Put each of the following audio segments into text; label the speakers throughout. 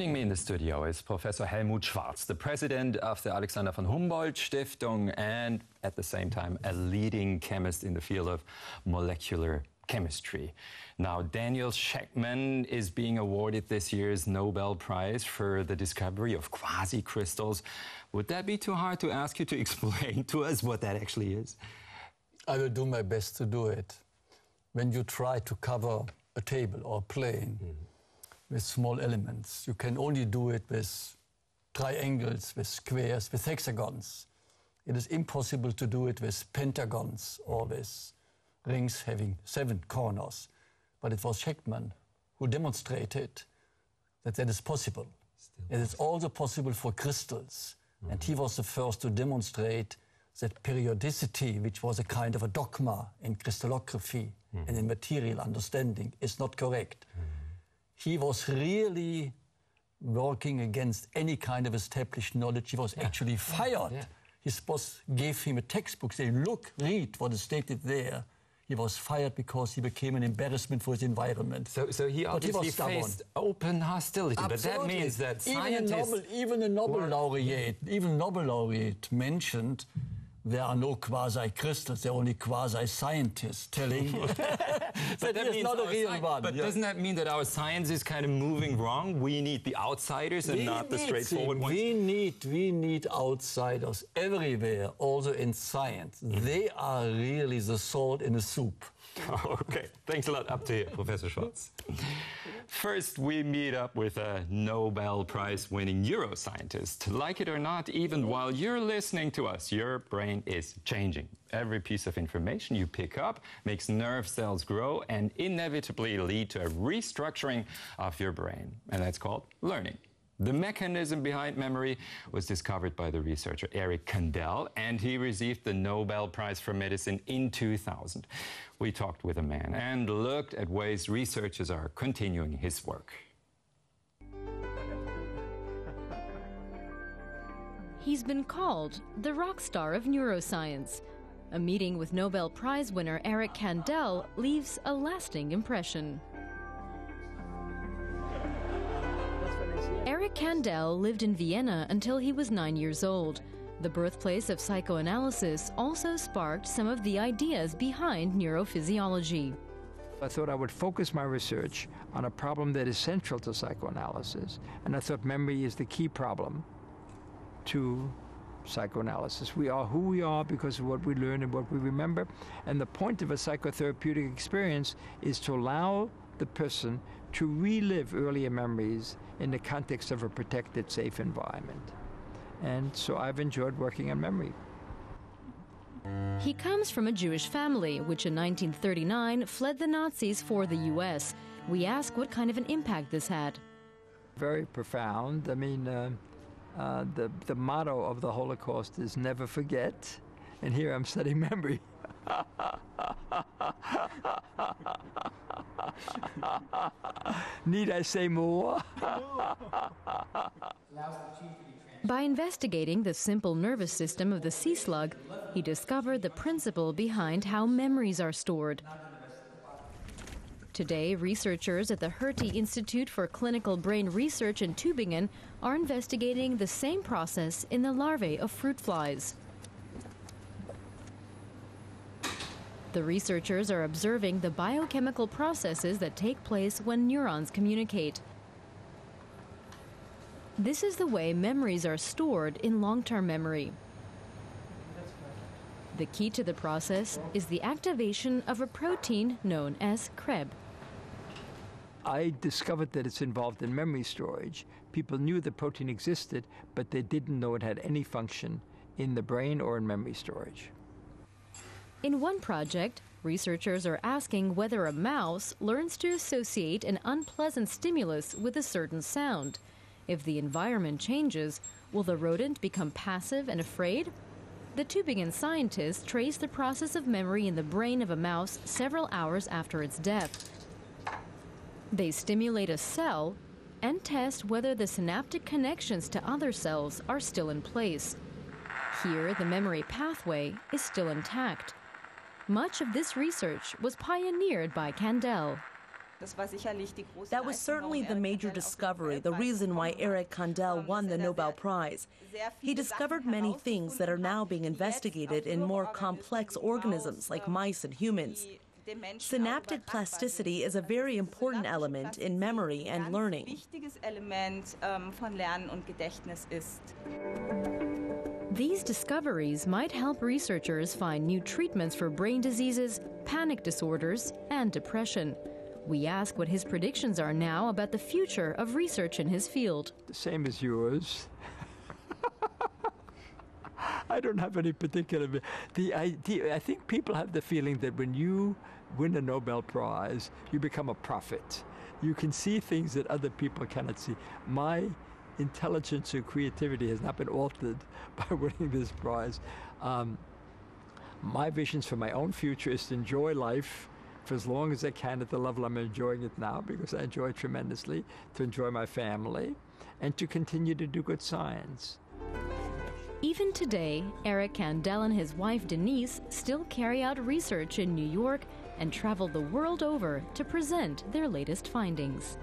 Speaker 1: Joining me in the studio is Professor Helmut Schwarz, the president of the Alexander von Humboldt Stiftung and at the same time a leading chemist in the field of molecular chemistry. Now, Daniel Shechtman is being awarded this year's Nobel Prize for the discovery of quasi-crystals. Would that be too hard to ask you to explain to us what that actually is?
Speaker 2: I will do my best to do it. When you try to cover a table or a plane with small elements, you can only do it with triangles, with squares, with hexagons. It is impossible to do it with pentagons or with rings having 7 corners. But it was Shechtman who demonstrated that that is possible. It is also possible for crystals. And he was the first to demonstrate that periodicity, which was a kind of a dogma in crystallography and in material understanding, is not correct. He was really working against any kind of established knowledge. He was actually fired. His boss gave him a textbook, saying, look, read what is stated there. He was fired because he became an embarrassment for his environment.
Speaker 1: So he obviously faced open hostility.
Speaker 2: Absolutely.
Speaker 1: But that means that scientists...
Speaker 2: Even a Nobel laureate mentioned there are no quasi-crystals, there are only quasi-scientists telling that is not a real one.
Speaker 1: But doesn't that mean that our science is kind of moving wrong? We need the outsiders and not the straightforward ones?
Speaker 2: We need outsiders everywhere, also in science. They are really the salt in the soup.
Speaker 1: Okay, thanks a lot. Up to you, Professor Schwarz. First, we meet up with a Nobel Prize-winning neuroscientist. Like it or not, even while you're listening to us, your brain is changing. Every piece of information you pick up makes nerve cells grow and inevitably lead to a restructuring of your brain. And that's called learning. The mechanism behind memory was discovered by the researcher Eric Kandel, and he received the Nobel Prize for Medicine in 2000. We talked with a man and looked at ways researchers are continuing his work.
Speaker 3: He's been called the rock star of neuroscience. A meeting with Nobel Prize winner Eric Kandel leaves a lasting impression. Eric Kandel lived in Vienna until he was 9 years old. The birthplace of psychoanalysis also sparked some of the ideas behind neurophysiology.
Speaker 4: I thought I would focus my research on a problem that is central to psychoanalysis, and I thought memory is the key problem to psychoanalysis. We are who we are because of what we learn and what we remember, and the point of a psychotherapeutic experience is to allow the person to relive earlier memories in the context of a protected, safe environment. And so I've enjoyed working on memory.
Speaker 3: He comes from a Jewish family, which in 1939 fled the Nazis for the U.S. We ask what kind of an impact this had.
Speaker 4: Very profound. I mean, the motto of the Holocaust is never forget. And here I'm studying memory. Need I say more?
Speaker 3: By investigating the simple nervous system of the sea slug, he discovered the principle behind how memories are stored. Today, researchers at the Hertie Institute for Clinical Brain Research in Tübingen are investigating the same process in the larvae of fruit flies. The researchers are observing the biochemical processes that take place when neurons communicate. This is the way memories are stored in long-term memory. The key to the process is the activation of a protein known as CREB.
Speaker 4: I discovered that it's involved in memory storage. People knew the protein existed, but they didn't know it had any function in the brain or in memory storage.
Speaker 3: In one project, researchers are asking whether a mouse learns to associate an unpleasant stimulus with a certain sound. If the environment changes, will the rodent become passive and afraid? The Tübingen scientists trace the process of memory in the brain of a mouse several hours after its death. They stimulate a cell and test whether the synaptic connections to other cells are still in place. Here, the memory pathway is still intact. Much of this research was pioneered by Kandel.
Speaker 5: That was certainly the major discovery, the reason why Eric Kandel won the Nobel Prize. He discovered many things that are now being investigated in more complex organisms like mice and humans. Synaptic plasticity is a very important element in memory and learning.
Speaker 3: These discoveries might help researchers find new treatments for brain diseases, panic disorders, and depression. We ask what his predictions are now about the future of research in his field.
Speaker 4: The same as yours. I don't have any particular... I think people have the feeling that when you win a Nobel Prize, you become a prophet. You can see things that other people cannot see. My intelligence or creativity has not been altered by winning this prize. My visions for my own future is to enjoy life for as long as I can at the level I'm enjoying it now, because I enjoy it tremendously, to enjoy my family, and to continue to do good science.
Speaker 3: Even today, Eric Kandel and his wife Denise still carry out research in New York and travel the world over to present their latest findings.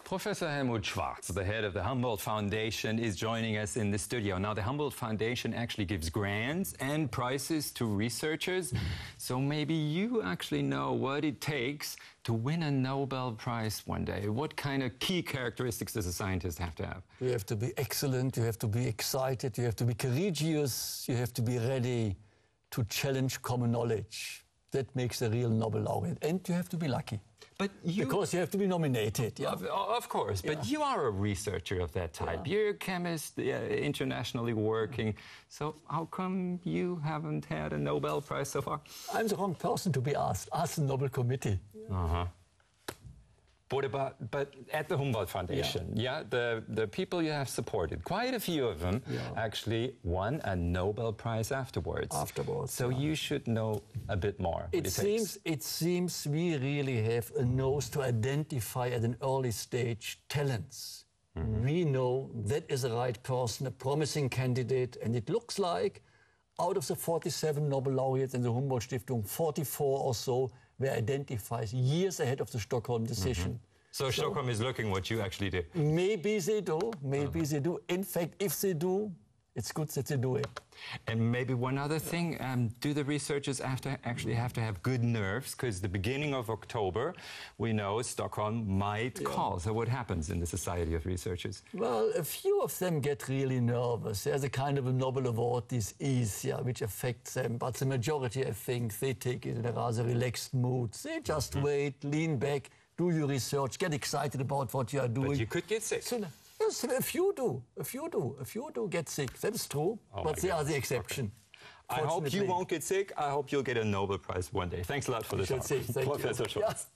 Speaker 1: Professor Helmut Schwarz, the head of the Humboldt Foundation, is joining us in the studio. Now, the Humboldt Foundation actually gives grants and prizes to researchers. So maybe you actually know what it takes to win a Nobel Prize one day. What kind of key characteristics does a scientist have to have?
Speaker 2: You have to be excellent, you have to be excited, you have to be courageous, you have to be ready to challenge common knowledge. That makes a real Nobel laureate. And you have to be lucky.
Speaker 1: But
Speaker 2: because you have to be nominated. Yeah.
Speaker 1: Of course, but you are a researcher of that type. Yeah. You're a chemist, internationally working. So how come you haven't had a Nobel Prize so far?
Speaker 2: I'm the wrong person to be asked. Ask the Nobel Committee.
Speaker 1: But at the Humboldt Foundation, the people you have supported, quite a few of them actually won a Nobel Prize afterwards. So you should know a bit more.
Speaker 2: It seems we really have a nose to identify at an early stage talents. We know that is the right person, a promising candidate, and it looks like out of the 47 Nobel laureates in the Humboldt Stiftung, 44 or so were identified years ahead of the Stockholm decision.
Speaker 1: So Stockholm is looking what you actually do.
Speaker 2: Maybe they do, maybe they do. In fact, if they do, it's good that they do it.
Speaker 1: And maybe one other thing, do the researchers actually have to have good nerves? Because the beginning of October, we know Stockholm might call. So what happens in the Society of Researchers?
Speaker 2: Well, a few of them get really nervous. There's a kind of a Nobel Award disease, which affects them. But the majority, I think, they take it in a rather relaxed mood. They just wait, lean back, do your research, get excited about what you are doing.
Speaker 1: But you could get sick.
Speaker 2: So, yes, a few do get sick. That is true, but they are the exception.
Speaker 1: Okay. I hope you won't get sick. I hope you'll get a Nobel Prize one day. Thanks a lot for the talk, Professor Schwarz.